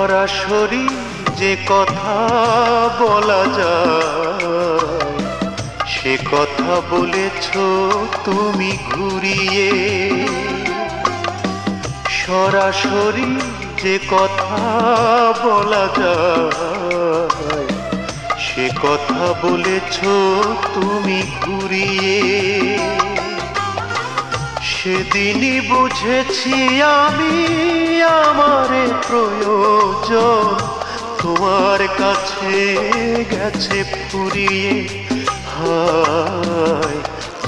সরাসরি যে কথা বলা যায় সে কথা বলেছ তুমি ঘুরিয়ে। সরাসরি যে কথা বলা যায় সে কথা বলেছ তুমি ঘুরিয়ে। সেদিনই বুঝেছি আমি আমার প্রয়োজন তোমার কাছে গেছে ফুরিয়ে। হায়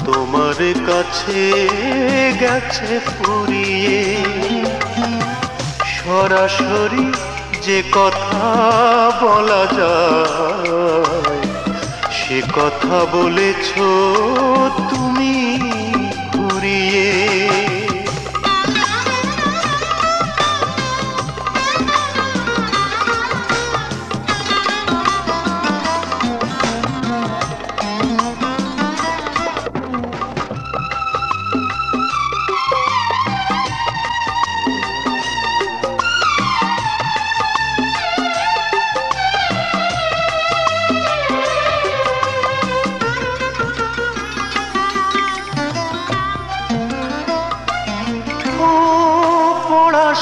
তোমার কাছে গেছে ফুরিয়ে। সরাসরি যে কথা বলা যায় সে কথা বলেছ তুমি ঘুরিয়ে।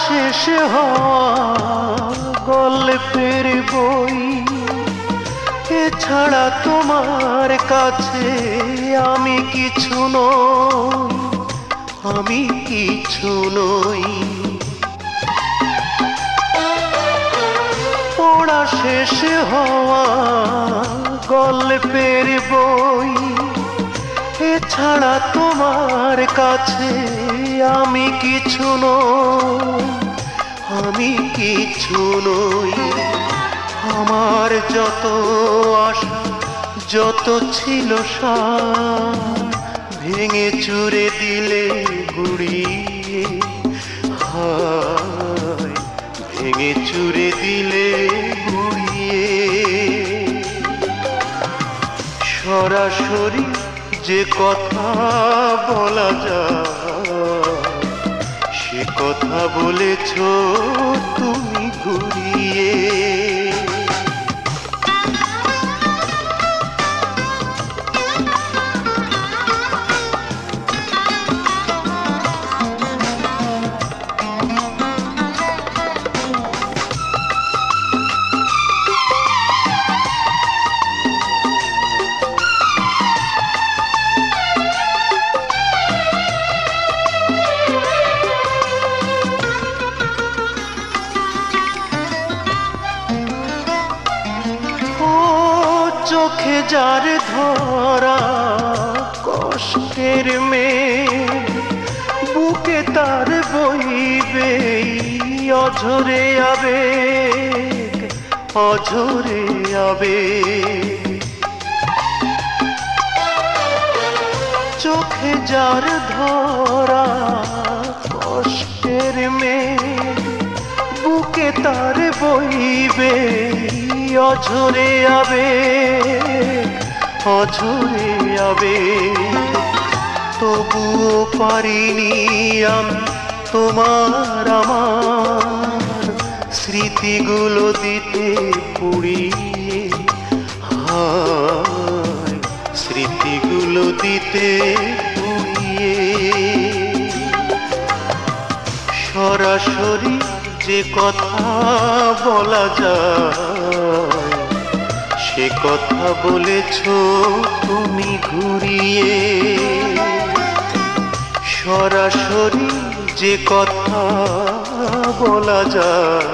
শেষ হওয়া গল্পের বই এছাড়া তোমার কাছে আমি কিছু নই, আমি কিছু নই। পড়া শেষ হওয়া গল্পের বই এছাড়া তোমার কাছে আমি কিছু নই, আমি কিছু নই। আমার যত আশা যত ছিল সার ভেঙে চুরে দিলে গুড়িয়ে। হায় ভেঙে চুরে দিলে গুড়িয়ে। সরাসরি যে কথা বলা যায় সে কথা বলেছ তুমি ঘুরিয়ে। চোখে যার ধরা কষ্টের মেয়ে বুকে তার বইবে অঝরে আবেগ, অঝরে আবেগ। চোখে যার ধরা কষ্টের মেয়ে বুকে তার বইবে অঝরে আবেগ, অঝরে আবেগ। তবুও পারিনি আমি তোমার আমার স্মৃতিগুলো দিতে পুড়িয়ে। হায় স্মৃতিগুলো দিতে পুড়িয়ে। সরাসরি যে কথা বলা যায় সে কথা বলেছ তুমি ঘুরিয়ে। সরাসরি যে কথা বলা যায়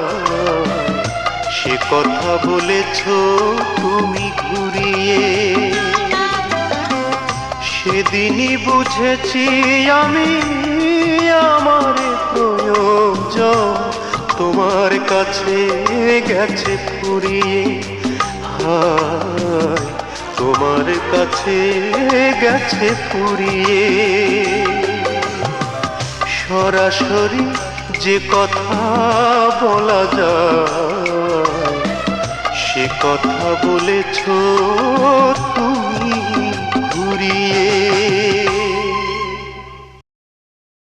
সে কথা বলেছ তুমি ঘুরিয়ে। সেদিনই বুঝেছি আমি আমার প্রয়োজন তোমার কাছে গেছে ফুরিয়ে। হায় তোমার কাছে গেছে ফুরিয়ে। সরাসরি যে কথা বলা যায় সে কথা বলেছ তুমি ঘুরিয়ে।